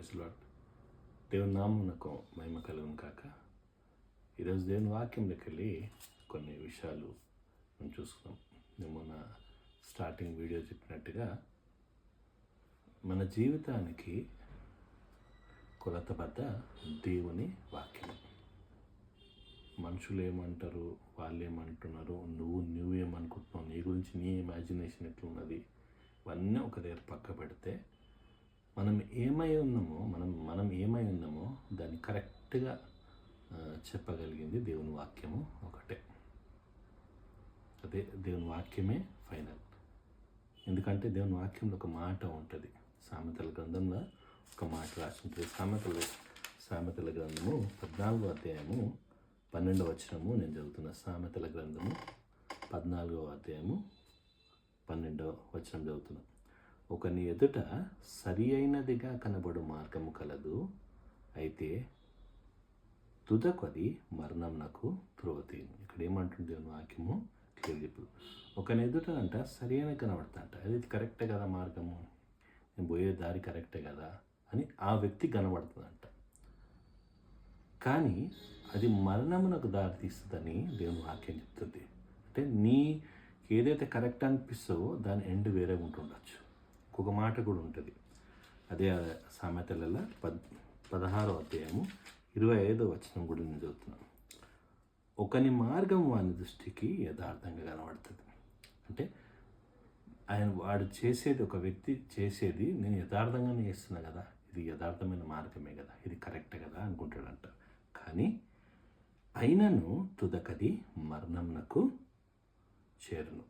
Praise lord. దేవుని నామమునకు మహిమ కలుగును కాక. ఈరోజు దేవుని వాక్యంలోకి వెళ్ళి కొన్ని విషయాలు మనం చూసుకున్నాం. నేను మొన్న స్టార్టింగ్ వీడియో చెప్పినట్టుగా మన జీవితానికి కొలతబద్ద దేవుని వాక్యం. మనుషులు ఏమంటారు, వాళ్ళు ఏమంటున్నారు, నువ్వేమనుకుంటున్నావు, నీ గురించి నీ ఇమాజినేషన్ ఎట్లున్నది, ఇవన్నీ ఒక దగ్గర పక్క పెడితే మనం ఏమై ఉన్నామో దాన్ని కరెక్ట్గా చెప్పగలిగింది దేవుని వాక్యము ఒకటే. అదే దేవుని వాక్యమే ఫైనల్. ఎందుకంటే దేవుని వాక్యంలో ఒక మాట ఉంటుంది. సామెతల గ్రంథంలో ఒక మాట రాసి ఉంటుంది. సామెతల గ్రంథము 14వ అధ్యాయము 12వ వచనము నేను చదువుతున్నా. సామెతల గ్రంథము 14వ అధ్యాయము 12వ వచనం చదువుతున్నా. ఒకని ఎదుట సరి అయినదిగా కనబడు మార్గము కలదు, అయితే తుదకొది మరణమునకు త్రోవతీను. ఇక్కడ ఏమంటుంది దేవుని వాక్యము క్లియర్ చెప్పు. ఒకని ఎదుట అంట సరి అయిన కనబడుతుంట, అది కరెక్టే కదా, మార్గము నేను పోయే దారి కరెక్టే కదా అని ఆ వ్యక్తి కనబడుతుందంట. కానీ అది మరణమునకు దారి తీస్తుందని దేవుని వాక్యం చెప్తుంది. అంటే నీ ఏదైతే కరెక్ట్ అనిపిస్తుందో దాని ఎండ్ వేరే ఉంటుండొచ్చు. ఇంకొక మాట కూడా ఉంటుంది. అదే సామెతలలో 16వ అధ్యాయము 25వ వచనం కూడా నేను చదువుతున్నాను. ఒకని మార్గం వాని దృష్టికి యథార్థంగా కనబడుతుంది. అంటే వాడు చేసేది, ఒక వ్యక్తి చేసేది నేను యథార్థంగానే చేస్తున్నా కదా, ఇది యథార్థమైన మార్గమే కదా, ఇది కరెక్టే కదా అనుకుంటాడంట. కానీ అయినను తుదకది మరణంనకు చేరును.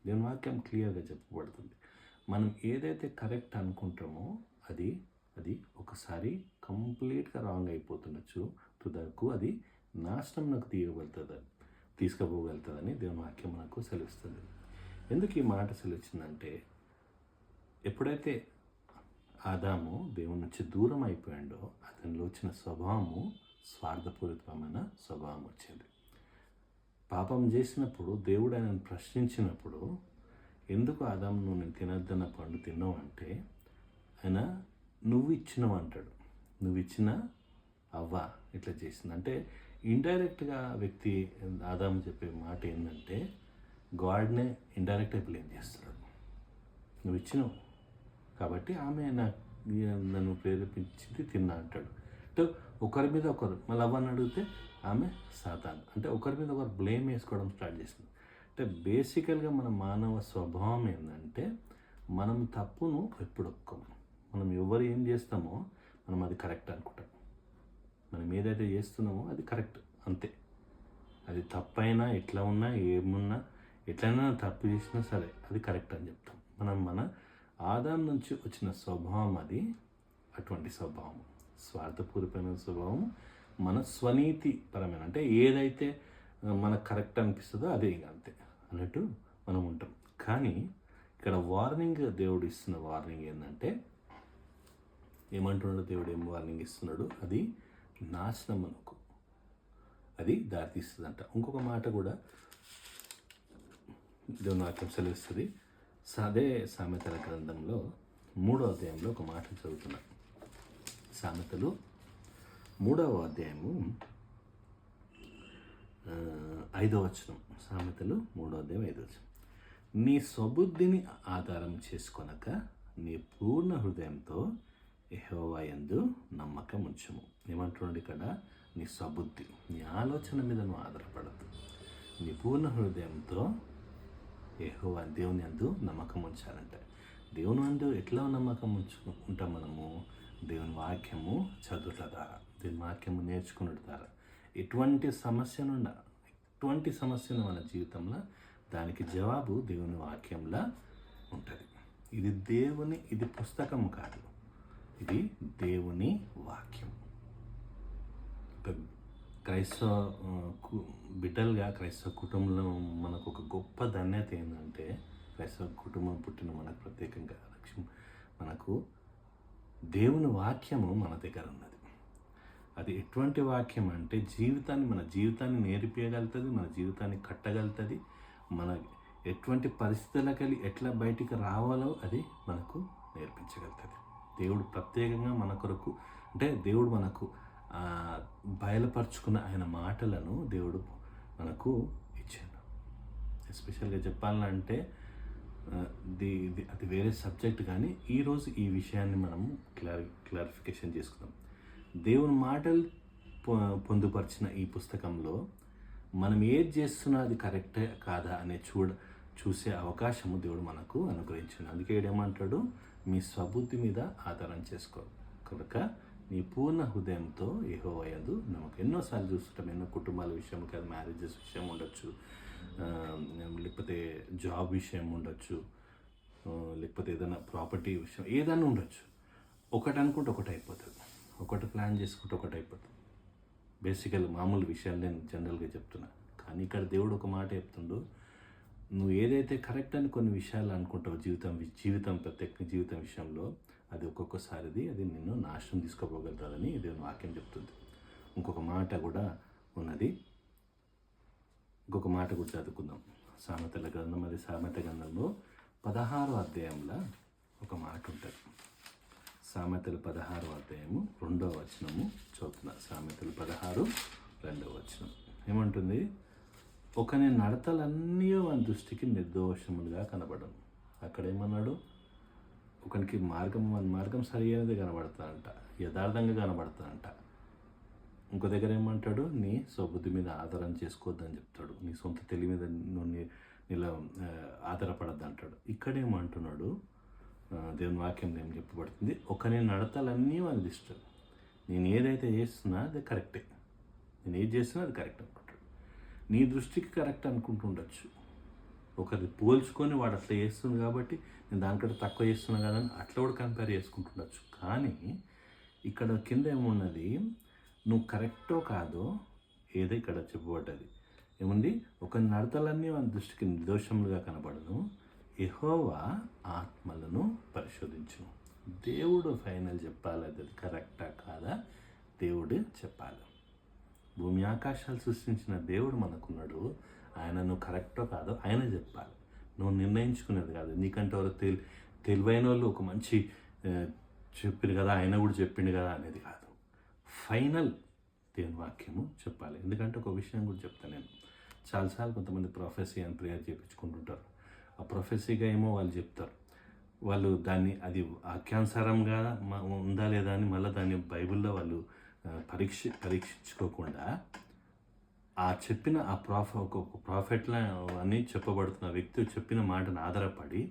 దీని వాక్యం క్లియర్గా చెప్పబడుతుంది. మనం ఏదైతే కరెక్ట్ అనుకుంటామో అది ఒకసారి కంప్లీట్గా రాంగ్ అయిపోతుండొచ్చు. తుదకు అది నాశనంకు తీసుకుపోగలుగుతుందని దేవుని వాక్యం మనకు సెలవిస్తుంది. ఎందుకు ఈ మాట సెలవిచ్చిందంటే, ఎప్పుడైతే ఆదాము దేవుని నుంచి దూరం అయిపోయాడో అతనిలో వచ్చిన స్వభావము స్వార్థపూరితమైన స్వభావం వచ్చింది. పాపం చేసినప్పుడు దేవుడు ఆయనను ప్రశ్నించినప్పుడు, ఎందుకు ఆదాము నువ్వు నేను తినద్దన్న పండు తిన్నావు అంటే, ఆయన నువ్వు ఇచ్చినవు అంటాడు. నువ్వు ఇచ్చిన అవ్వ ఇట్లా చేసింది అంటే ఇండైరెక్ట్గా వ్యక్తి ఆదాము చెప్పే మాట ఏంటంటే, గాడ్నే ఇండైరెక్ట్గా బ్లేమ్ చేస్తున్నాడు. నువ్వు ఇచ్చినావు కాబట్టి ఆమె నన్ను ప్రేరేపించింది తిన్నా అంటాడు. అంటే ఒకరి మీద ఒకరు, మళ్ళీ అవ్వని అడిగితే ఆమె సాతాను, అంటే ఒకరి మీద ఒకరు బ్లేమ్ వేసుకోవడం స్టార్ట్ చేసింది. అంటే బేసికల్గా మన మానవ స్వభావం ఏంటంటే, మనం తప్పును ఎప్పుడు ఒప్పుకోము. మనం ఎవరు ఏం చేస్తామో మనం అది కరెక్ట్ అనుకుంటాం. మనం ఏదైతే చేస్తున్నామో అది కరెక్ట్ అంతే. అది తప్పైనా, ఎట్లా ఉన్నా, ఏమున్నా, ఎట్లయినా తప్పు చేసినా సరే అది కరెక్ట్ అని చెప్తాం. మన ఆదాం నుంచి వచ్చిన స్వభావం అది. అటువంటి స్వభావం స్వార్థపూరితమైన స్వభావం, మన స్వనీతి పరమైన, అంటే ఏదైతే మనకు కరెక్ట్ అనిపిస్తుందో అదే అంతే అన్నట్టు మనం ఉంటాం. కానీ ఇక్కడ వార్నింగ్, దేవుడు ఇస్తున్న వార్నింగ్ ఏంటంటే, ఏమంటున్నాడు దేవుడు, ఏం వార్నింగ్ ఇస్తున్నాడు, అది నాశనం మనకు అది దారితీస్తుందంట. ఇంకొక మాట కూడా దేవుని వాక్యం సెలవిస్తుంది. అదే సామెతల గ్రంథంలో 3వ అధ్యాయంలో ఒక మాట చదువుతున్నా. సామెతలు 3వ అధ్యాయము 5వ వచనం. సామెతలు 3వ అధ్యాయం 5వ వచనం. నీ స్వబుద్ధిని ఆధారం చేసుకొనక నీ పూర్ణ హృదయంతో యెహోవా యందు నమ్మకం ఉంచుము. ఏమంటున్నాడు ఇక్కడ, నీ స్వబుద్ధి, నీ ఆలోచన మీద నువ్వు ఆధారపడద్దు. నీ పూర్ణ హృదయంతో యెహోవా దేవుని యందు నమ్మకం ఉంచాలంటే, దేవుని యందు ఎట్లా నమ్మకం ఉంటాం మనము, దేవుని వాక్యము చదువుట ద్వారా, దేవుని వాక్యము నేర్చుకున్నట్టు ద్వారా. ఎటువంటి సమస్యను మన జీవితంలో దానికి జవాబు దేవుని వాక్యంలో ఉంటుంది. ఇది పుస్తకం కాదు, ఇది దేవుని వాక్యం. క్రైస్తవ బిడ్డలుగా, క్రైస్తవ కుటుంబంలో మనకు ఒక గొప్ప ధన్యత ఏంటంటే, క్రైస్తవ కుటుంబం పుట్టిన మనకు ప్రత్యేకంగా మనకు దేవుని వాక్యము మన దగ్గర ఉన్నది. అది ఎటువంటి వాక్యం అంటే మన జీవితాన్ని నేర్పించగలుగుతుంది, మన జీవితాన్ని కట్టగలుగుతుంది. మన ఎటువంటి పరిస్థితులకి ఎట్లా బయటికి రావాలో అది మనకు నేర్పించగలుగుతుంది. దేవుడు ప్రత్యేకంగా మన కొరకు, అంటే దేవుడు మనకు బయలుపరుచుకున్న ఆయన మాటలను దేవుడు మనకు ఇచ్చాడు. ఎస్పెషల్గా చెప్పాలంటే అది వేరే సబ్జెక్ట్, కానీ ఈరోజు ఈ విషయాన్ని మనం క్లారిఫికేషన్ చేసుకుందాం. దేవుని మాటలు పొందుపరిచిన ఈ పుస్తకంలో మనం ఏది చేస్తున్నా అది కరెక్టే కాదా అనే చూసే అవకాశము దేవుడు మనకు అనుగ్రహించాడు. అందుకే ఏమంటాడు, మీ స్వబుద్ధి మీద ఆధారం చేసుకో, కనుక నీ పూర్ణ హృదయంతో యెహోవా యందు నమ్మకం. ఎన్నోసార్లు చూస్తుంటాం, ఎన్నో కుటుంబాల విషయం కాదు, మ్యారేజెస్ విషయం ఉండొచ్చు, లేకపోతే జాబ్ విషయం ఉండొచ్చు, లేకపోతే ఏదైనా ప్రాపర్టీ విషయం ఏదైనా ఉండొచ్చు. ఒకటి అనుకుంటే ఒకటి అయిపోతుంది, ఒకటి ప్లాన్ చేసుకుంటే ఒకటి అయిపోతుంది. బేసికల్ మామూలు విషయాలు నేను జనరల్గా చెప్తున్నా, కానీ ఇక్కడ దేవుడు ఒక మాట చెప్తుండు, నువ్వు ఏదైతే కరెక్ట్ అని కొన్ని విషయాలు అనుకుంటావు ప్రత్యేక జీవితం విషయంలో, అది ఒక్కొక్కసారిది అది నిన్ను నాశనం తీసుకోపోగలుగుతుందని దేవుని వాక్యం చెప్తుంది. ఇంకొక మాట కూడా ఉన్నది, ఇంకొక మాట కూడా చదువుకుందాం. సామెతల గ్రంథం, అది సామెత గ్రంథంలో 16వ అధ్యాయంలో ఒక మాట ఉంటుంది. సామెతలు 16వ అధ్యాయము 2వ వచనము చదువుతున్నా. సామెతలు 16, 2వ వచనం ఏమంటుంది, ఒకని నడతలన్నీ వాని దృష్టికి నిర్దోషములుగా కనబడను. అక్కడ ఏమన్నాడు, ఒకనికి మార్గం సరి అయినది కనబడతానంట, యథార్థంగా కనబడతానంట. ఇంకో దగ్గర ఏమంటాడు, నీ స్వబుద్ధి మీద ఆధారం చేసుకోవద్దని చెప్తాడు, నీ సొంత తెలివి మీద నీలా ఆధారపడద్దు అంటాడు. ఇక్కడేమంటున్నాడు, దేవుని వాక్యం ఏం చెప్పబడుతుంది, ఒకని నడతలన్నీ వాని దృష్టి, నేను ఏదైతే చేస్తున్నా అది కరెక్టే, నేను ఏది చేస్తున్నా అది కరెక్ట్ అనుకుంటాడు. నీ దృష్టికి కరెక్ట్ అనుకుంటుండొచ్చు, ఒకరిని పోల్చుకొని వాడు అట్లా చేస్తుంది కాబట్టి నేను దానికంటే తక్కువ చేస్తున్నా కదా అని అట్లా కూడా కంపేర్ చేసుకుంటుండొచ్చు. కానీ ఇక్కడ కింద ఏమున్నది, నువ్వు కరెక్టో కాదో ఏదో ఇక్కడ చెప్పబడ్డది. ఏముంది, ఒక నడతలన్నీ వాని దృష్టికి నిర్దోషములుగా కనబడను, యెహోవా ఆత్మలను పరిశోధించును. దేవుడు ఫైనల్ చెప్పాలి, అది కరెక్టా కాదా దేవుడు చెప్పాలి. భూమి ఆకాశాలు సృష్టించిన దేవుడు మనకున్నాడు, ఆయన నువ్వు కరెక్టో కాదో ఆయన చెప్పాలి, నువ్వు నిర్ణయించుకునేది కాదు. నీకంటే ఎవరు తెలివైన వాళ్ళు ఒక మంచి చెప్పింది కదా, ఆయన కూడా చెప్పిండు కదా అనేది కాదు. ఫైనల్ దేవుని వాక్యము చెప్పాలి. ఎందుకంటే ఒక విషయం కూడా చెప్తాను నేను, చాలాసార్లు కొంతమంది ప్రొఫెసీ అని ప్రేయర్ చేయించుకుంటుంటారు. ఆ ప్రొఫెసీగా ఏమో వాళ్ళు చెప్తారు, వాళ్ళు దాన్ని అది వాక్యానుసారంగా ఉందా లేదా అని మళ్ళీ దాన్ని బైబిల్లో వాళ్ళు పరీక్షించుకోకుండా ఆ చెప్పిన ఒక ప్రాఫెట్లా అని చెప్పబడుతున్న వ్యక్తి చెప్పిన మాటను ఆధారపడి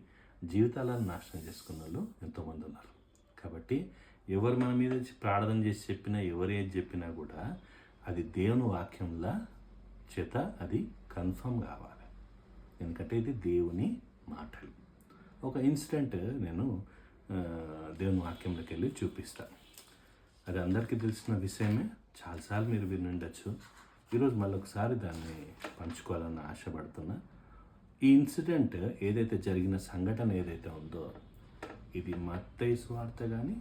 జీవితాలను నాశనం చేసుకున్న వాళ్ళు ఎంతోమంది ఉన్నారు. కాబట్టి ఎవరు మన మీద ప్రార్థన చేసి చెప్పినా, ఎవరు ఏది చెప్పినా కూడా అది దేవుని వాక్యంలా చేత అది కన్ఫర్మ్ కావాలి. ఎందుకంటే ఇది దేవుని మాటలు. ఒక ఇన్సిడెంట్ నేను దేవుని వాక్యంలోకి వెళ్ళి చూపిస్తాను. అది అందరికీ తెలిసిన విషయమే, చాలాసార్లు మీరు విని ఉండొచ్చు. ఈరోజు మళ్ళీ ఒకసారి దాన్ని పంచుకోవాలని ఆశపడుతున్నా. ఈ ఇన్సిడెంట్ ఏదైతే జరిగిన సంఘటన ఏదైతే ఉందో, ఇది మత్తయి సువార్త కానీ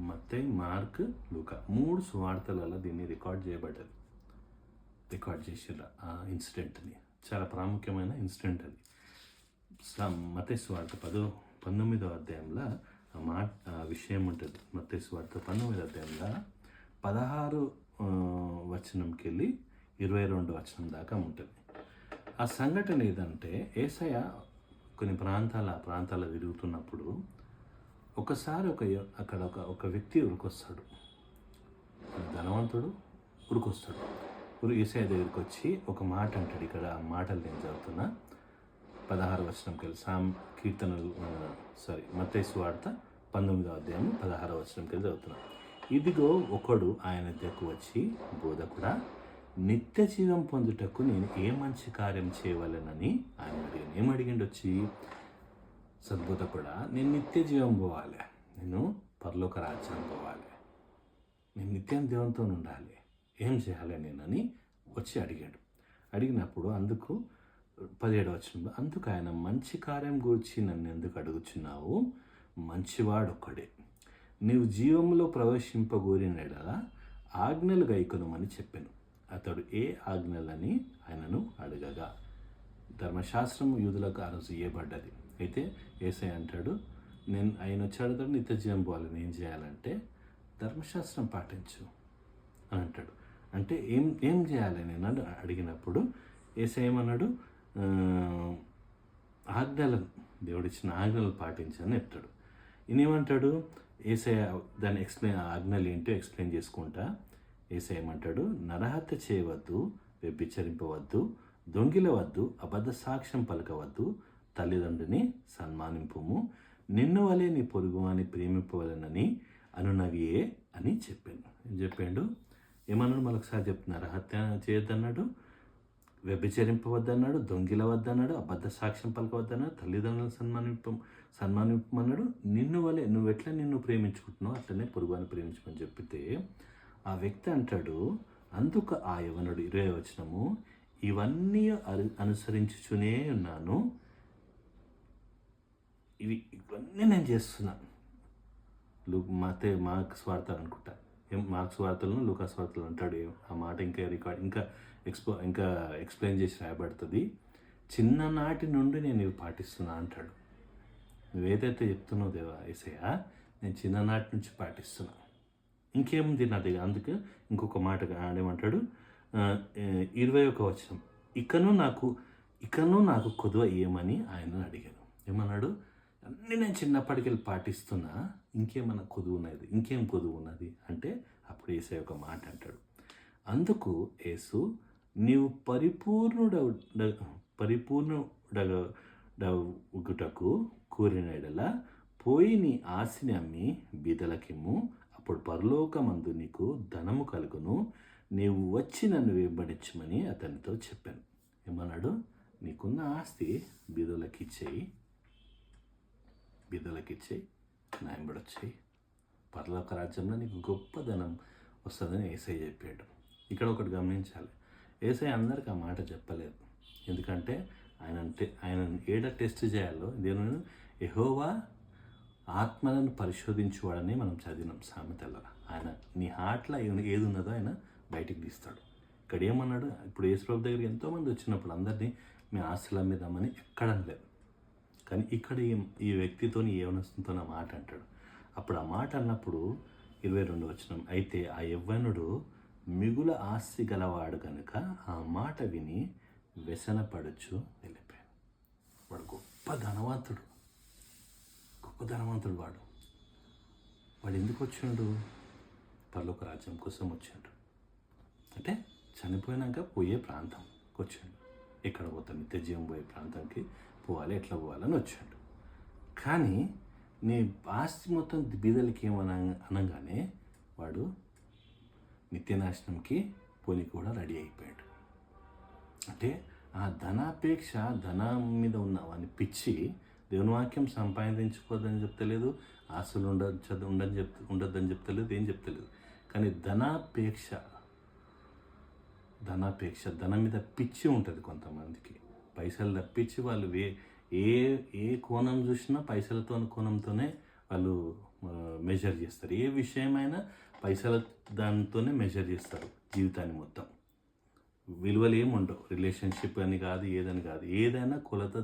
మత్తయి, మార్క్, లూకా 3 సువార్తలలో దీన్ని రికార్డ్ చేసారు. ఆ ఇన్సిడెంట్ని చాలా ప్రాముఖ్యమైన ఇన్సిడెంట్ అది. మత్తయి సువార్త 19వ అధ్యాయంలో ఆ విషయం ఉంటుంది. మత్తయి సువార్త 19వ అధ్యాయంలో 16 వచనంకి వెళ్ళి 22 వచనం దాకా ఉంటుంది. ఆ సంఘటన ఏదంటే, యేసయ్య కొన్ని ప్రాంతాల తిరుగుతున్నప్పుడు ఒకసారి అక్కడ ఒక వ్యక్తి ఉరికొస్తాడు, ధనవంతుడు ఉరికొస్తాడు. యేసయ్య దగ్గరికి వచ్చి ఒక మాట అంటాడు. ఇక్కడ ఆ మాటలు నేను చదువుతున్నా. 16 వచనంకి వెళ్ళి మత్తయి సువార్త 19వ అధ్యాయం 16వ వచనంకి వెళ్ళి చదువుతున్నా. ఇదిగో ఒకడు ఆయన దగ్గరకు వచ్చి, బోధకుడా, నిత్య జీవం పొందుటకు నేను ఏ మంచి కార్యం చేయవలెనని ఆయన అడిగాను. ఏమడిగిండు వచ్చి, సద్బోధకుడా, నేను నిత్య జీవం పోవాలి, నేను పరలోక రాజ్యం పోవాలి, నేను నిత్యం దేవునితో ఉండాలి, ఏం చేయాలి నేనని వచ్చి అడిగాడు. అడిగినప్పుడు అందుకు 17వ వచనంలో, అందుకు ఆయన, మంచి కార్యం గురించి నన్ను ఎందుకు అడుగుచున్నావు, మంచివాడొక్కడే, నీవు జీవంలో ప్రవేశింపగోరినలా ఆజ్ఞలు గైకొనమని చెప్పాను. అతడు ఏ ఆజ్ఞలని ఆయనను అడగగా, ధర్మశాస్త్రము యూదులకు ఆ రోజు ఇవ్వబడ్డది. అయితే యేసయ్య అంటాడు, ఆయన వచ్చి అడుగుతాడు, నిత్య జీవం పోవాలని ఏం చేయాలంటే ధర్మశాస్త్రం పాటించు అని అంటాడు. అంటే ఏం ఏం చేయాలి నేను అడిగినప్పుడు యేసయ్య ఏమన్నాడు, ఆజ్ఞలను, దేవుడిచ్చిన ఆజ్ఞలు పాటించని చెప్తాడు. ఈయనేమంటాడు, యేసయ్య దాన్ని ఆజ్ఞలు ఏంటో ఎక్స్ప్లెయిన్ చేసుకుంటా యేసయ్య ఏమంటాడు, నరహత్య చేయవద్దు, వ్యభిచరింపవద్దు, దొంగిలవద్దు, అబద్ధ సాక్ష్యం పలకవద్దు, తల్లిదండ్రుని సన్మానింపుము, నిన్ను వలె నీ పొరుగువాని ప్రేమింపవలనని అనునవియే అని చెప్పాను. ఏం చెప్పాడు, ఏమన్నాడు మరొకసారి చెప్తున్నారు, హత్య చేయొద్దన్నాడు, వ్యభిచరింపవద్దన్నాడు, దొంగిలవద్దన్నాడు, అబద్ధ సాక్ష్యం పలకవద్దన్నాడు, తల్లిదండ్రులను సన్మానింపమన్నాడు, నిన్ను వలె నిన్ను ప్రేమించుకుంటున్నావు అట్లనే పొరుగువాని ప్రేమించమని చెప్పితే ఆ వ్యక్తి అంటాడు, అందుకు ఆ యవనుడు 20వ వచనము, ఇవన్నీ అనుసరించుచునే ఉన్నాను, ఇవన్నీ నేను చేస్తున్నాను. మార్క్స్ స్వార్థాలు అనుకుంటా, మార్క్స్ వార్తలను లూకాస్ వార్తలు అంటాడు. ఆ మాట ఇంకా ఎక్స్ప్లెయిన్ చేసి రాయబడుతుంది. చిన్ననాటి నుండి నేను ఇవి పాటిస్తున్నా అంటాడు. నువ్వేదైతే చెప్తున్నావు దేవా యేసయ్య, నేను చిన్ననాటి నుంచి పాటిస్తున్నా, ఇంకేముంది నా దగ్గర. అందుకే ఇంకొక మాట ఆడేమంటాడు, 21వ వచనం, ఇకను నాకు కొదువ ఏమని ఆయన అడిగాను. ఏమన్నాడు, అన్నీ నేను చిన్నప్పటికెళ్ళి పాటిస్తున్నా, ఇంకేమన్నా ఇంకేం కొదువు ఉన్నది అంటే అప్పుడు యేసయ్య ఒక మాట అంటాడు. అందుకు యేసు, నీవు పరిపూర్ణుడగుటకు కోరిన యెడల పోయి నీ ఆస్తిని అమ్మి బీదలకిమ్ము, అప్పుడు పరలోకమందు నీకు ధనము కలుగును, నీవు వచ్చి నన్ను వెంబడించమని అతనితో చెప్పాను. ఏమన్నాడు, నీకున్న ఆస్తి బీదలకి ఇచ్చేయి, నా వెంబడొచ్చేయి, పరలోక రాజ్యంలో నీకు గొప్ప ధనం వస్తుందని యేసయ్య చెప్పాడు. ఇక్కడ ఒకటి గమనించాలి, యేసయ్య అందరికి ఆ మాట చెప్పలేదు. ఎందుకంటే ఆయన ఏడ టెస్ట్ చేయాలో దేవుని యెహోవా ఆత్మలను పరిశోధించువాడని మనం చదివినాం సామెతల్లో. ఆయన నీ హార్ట్లో ఏది ఉన్నదో ఆయన బయటికి తీస్తాడు. ఇక్కడ ఏమన్నాడు, ఇప్పుడు యేసుప్రభు దగ్గరికి ఎంతోమంది వచ్చినప్పుడు అందరినీ మీ ఆస్తుల మీద అమ్మని ఎక్కడనలేదు. కానీ ఇక్కడ ఈ వ్యక్తితో యవనస్తుతో ఆ మాట అంటాడు. అప్పుడు ఆ మాట అన్నప్పుడు 22వ వచనం, అయితే ఆ యవ్వనుడు మిగుల ఆస్తి గలవాడు కనుక ఆ మాట విని వ్యసనపడుచు వెళ్ళిపోయాడు. వాడు గొప్ప ధనవంతుడు వాడు ఎందుకు వచ్చిండు, పరలోక రాజ్యం కోసం వచ్చిండు. అంటే చనిపోయినాక పోయే ప్రాంతంకి వచ్చిండు. ఎక్కడ పోతాం, నిత్య జీవం పోయే ప్రాంతానికి పోవాలి, ఎట్లా పోవాలని వచ్చాడు. కానీ నీ ఆస్తి మొత్తం బీదలకి అనగానే వాడు నిత్యనాశనంకి పోనీ కూడా రెడీ అయిపోయాడు. అంటే ఆ ధనాపేక్ష, ధనం మీద ఉన్న వాని పిచ్చి, దేవుని వాక్యం సంపాదించుకోవద్దని చెప్తలేదు, ఆస్తులు ఉండొద్దని చెప్తలేదు, ఏం చెప్తలేదు. కానీ ధనాపేక్ష, ధనం మీద పిచ్చి ఉంటుంది కొంతమందికి. పైసలు తప్పించి వాళ్ళు ఏ కోణం చూసినా కోణంతోనే వాళ్ళు మెజర్ చేస్తారు. ఏ విషయమైనా పైసల దానితోనే మెజర్ చేస్తారు జీవితాన్ని మొత్తం. విలువలు ఏముండవు, రిలేషన్షిప్ అని కాదు, ఏదని కాదు, ఏదైనా కొలత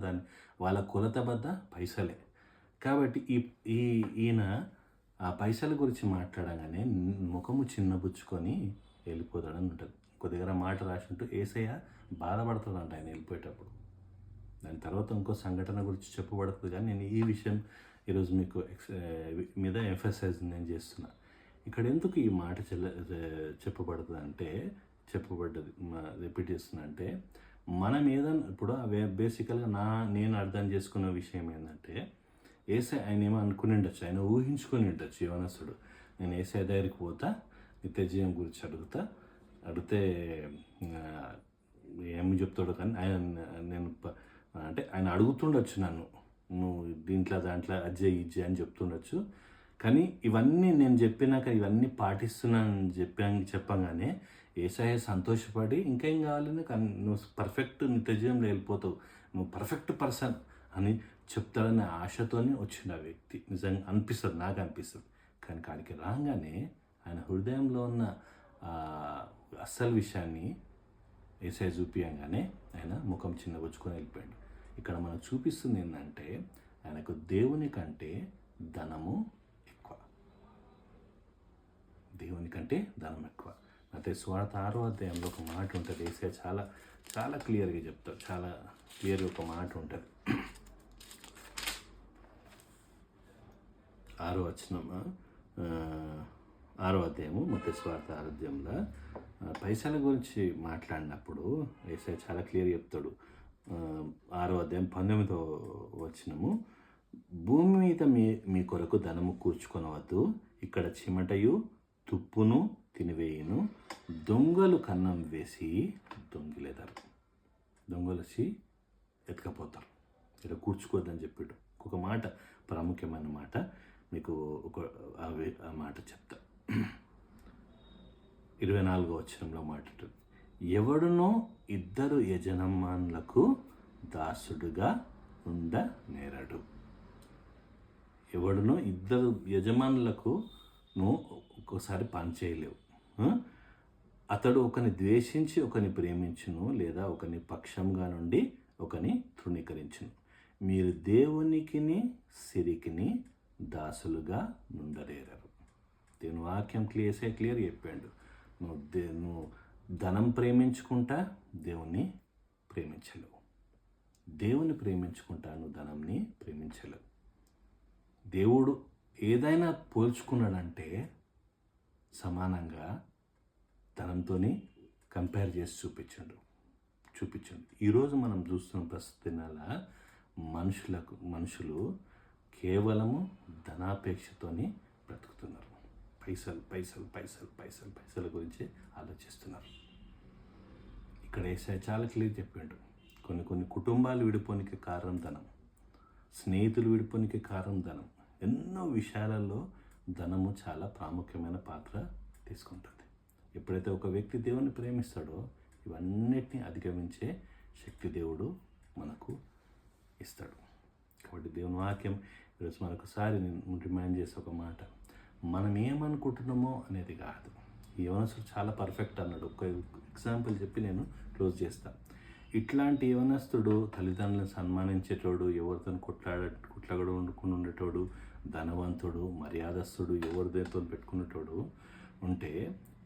వాళ్ళ కొలత వద్ద పైసలే. కాబట్టి ఈయన ఆ పైసల గురించి మాట్లాడగానే ముఖము చిన్నబుచ్చుకొని వెళ్ళిపోతాడని ఉంటుంది. ఇంకో దగ్గర మాట రాసి ఉంటూ యేసయ్య బాధపడుతుందంట ఆయన వెళ్ళిపోయేటప్పుడు. దాని తర్వాత ఇంకో సంఘటన గురించి చెప్పబడుతుంది, కానీ నేను ఈ విషయం ఈరోజు మీకు మీద ఎంఫసైజ్ నేను చేస్తున్నా. ఇక్కడ ఎందుకు ఈ మాట చెప్పబడ్డది రిపీట్ చేస్తున్నా అంటే, మనం ఏదైనా ఇప్పుడు బేసికల్గా నేను అర్థం చేసుకున్న విషయం ఏంటంటే, యేసయ్య ఆయన ఏమో అనుకుని ఉండొచ్చు, ఆయన ఊహించుకొని ఉండొచ్చు యవనస్తుడు, నేను యేసయ్య దగ్గరికి పోతా, నిత్య జీవం గురించి అడిగితే ఏమి చెప్తాడు. కానీ ఆయన అడుగుతుండొచ్చు నన్ను, నువ్వు దాంట్లో అజ్జయ్ అని చెప్తుండొచ్చు. కానీ ఇవన్నీ నేను చెప్పినాక ఇవన్నీ పాటిస్తున్నానని చెప్పంగానే యేసయ్య సంతోషపడి ఇంకా ఏం కావాలని, కానీ నువ్వు పర్ఫెక్ట్ నిత్య జీవంలో వెళ్ళిపోతావు, నువ్వు పర్ఫెక్ట్ పర్సన్ అని చెప్తాడనే ఆశతోనే వచ్చిన ఆ వ్యక్తి. నిజంగా అనిపిస్తుంది, నాకు అనిపిస్తుంది. కానీ కాడికి రాగానే ఆయన హృదయంలో ఉన్న అస్సలు విషయాన్ని యేసయ్య చూపించగానే ఆయన ముఖం చిన్నబుచ్చుకొని వెళ్ళిపోయాడు. ఇక్కడ మనకు చూపిస్తుంది ఏంటంటే, ఆయనకు దేవుని కంటే ధనము ఎక్కువ. దేవుని కంటే ధనం ఎక్కువ. మత్తయి సువార్త 6వ అధ్యాయంలో ఒక మాట ఉంటుంది. యేసయ్య చాలా చాలా క్లియర్గా చెప్తారు. చాలా క్లియర్గా ఒక మాట ఉంటుంది. 6వ వచనం, 6వ అధ్యాయము మత్తయి సువార్త 6వ అధ్యాయంలో పైసల గురించి మాట్లాడినప్పుడు యేసయ్య చాలా క్లియర్ చెప్తాడు. 6వ అధ్యాయం 19వ వచనము, భూమి మీద మీ కొరకు ధనము కూర్చుకొనవద్దు, ఇక్కడ చిమటయు తుప్పును తినివేయును, దొంగలు కన్నం వేసి దొంగిలేదారు. దొంగలు వచ్చి ఎత్తుకపోతారు. ఇక్కడ కూర్చుకోవద్దని చెప్పాడు. ఒక మాట, ప్రాముఖ్యమైన మాట మీకు ఆ మాట చెప్తా. 24వ వచనంలో మాట ఉంటుంది, ఎవడునో ఇద్దరు యజమానులకు దాసుడుగా ఉండనేరడు. ఎవడునో ఇద్దరు యజమానులకు నువ్వు ఒక్కోసారి పని చేయలేవు. అతడు ఒకని ద్వేషించి ఒకని ప్రేమించును, లేదా ఒకని పక్షంగా నుండి ఒకని తృణీకరించును. మీరు దేవునికిని సిరికిని దాసులుగా నుండలేరరు. దేవుని వాక్యం క్లియర్ చెప్పాడు. నువ్వు ధనం ప్రేమించుకుంటా దేవుణ్ణి ప్రేమించలేవు. దేవుని ప్రేమించుకుంటా నువ్వు ధనంని ప్రేమించలేవు. దేవుడు ఏదైనా పోల్చుకున్నాడంటే సమానంగా ధనంతోని కంపేర్ చేసి చూపించండు. ఈరోజు మనం చూస్తున్న ప్రస్తుతాల మనుషులు కేవలము ధనాపేక్షతోని బ్రతుకుతున్నారు. పైసల గురించి ఆలోచిస్తున్నారు. ఇక్కడ యేసయ్య చాలా క్లియర్ చెప్పాడు. కొన్ని కుటుంబాలు విడిపోనికి కారణం ధనం, స్నేహితులు విడిపోనికి కారణం ధనం. ఎన్నో విషయాలలో ధనము చాలా ప్రాముఖ్యమైన పాత్ర తీసుకుంటుంది. ఎప్పుడైతే ఒక వ్యక్తి దేవుని ప్రేమిస్తాడో ఇవన్నిటిని అధిగమించే శక్తి దేవుడు మనకు ఇస్తాడు. కాబట్టి దేవుని వాక్యం ఈరోజు మరొకసారి నేను రిమైండ్ చేసే ఒక మాట, మనం ఏమనుకుంటున్నామో అనేది కాదు. ఈ యవనస్తుడు చాలా పర్ఫెక్ట్ అన్నాడు. ఒక ఎగ్జాంపుల్ చెప్పి నేను క్లోజ్ చేస్తాను. ఇట్లాంటి యవనస్తుడు తల్లిదండ్రులను సన్మానించేటోడు, ఎవరితో కొట్లాగడు వండుకుని ఉండేటోడు, ధనవంతుడు, మర్యాదస్తుడు, ఎవరితో పెట్టుకునేటోడు ఉంటే,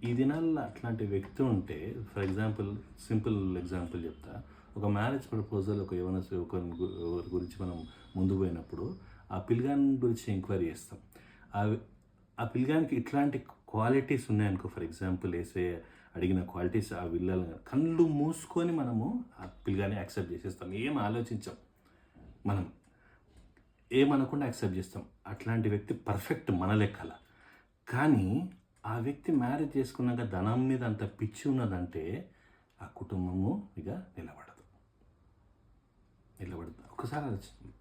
ఈ దినాల్లో అట్లాంటి వ్యక్తి ఉంటే, ఫర్ ఎగ్జాంపుల్ సింపుల్ ఎగ్జాంపుల్ చెప్తా. ఒక మ్యారేజ్ ప్రపోజల్ ఒక ఎవరి గురించి మనం ముందు పోయినప్పుడు ఆ పిల్లగాని గురించి ఎంక్వైరీ చేస్తాం. ఆ పిల్లగానికి ఇట్లాంటి క్వాలిటీస్ ఉన్నాయనుకో, ఫర్ ఎగ్జాంపుల్ వేసే అడిగిన క్వాలిటీస్ ఆ విల్లలు కళ్ళు మూసుకొని మనము ఆ పిల్లగాని యాక్సెప్ట్ చేసేస్తాం. ఏం ఆలోచించాం, మనం ఏమనకుండా యాక్సెప్ట్ చేస్తాం. అట్లాంటి వ్యక్తి పర్ఫెక్ట్ మన లెక్కల. కానీ ఆ వ్యక్తి మ్యారేజ్ చేసుకున్నాక ధనం మీద అంత పిచ్చి ఉన్నదంటే ఆ కుటుంబము ఇక నిలబడదు. ఒకసారి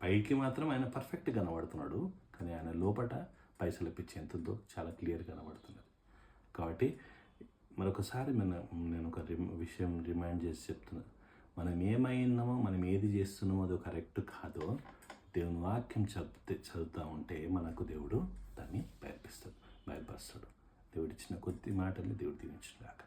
పైకి మాత్రం ఆయన పర్ఫెక్ట్ కనబడుతున్నాడు, కానీ ఆయన లోపట పైసల పిచ్చి ఎంత ఉందో చాలా క్లియర్గా కనబడుతున్నది. కాబట్టి మరొకసారి నేను ఒక విషయం రిమైండ్ చేసి చెప్తున్నా. మనం ఏమైనామో, మనం ఏది చేస్తున్నామో అది కరెక్ట్ కాదో దేవుని వాక్యం చదువుతూ ఉంటే మనకు దేవుడు దాన్ని బయలుపరుస్తాడు. దేవుడు ఇచ్చిన కొద్ది మాటల్ని దేవుడు దీవించుగాక.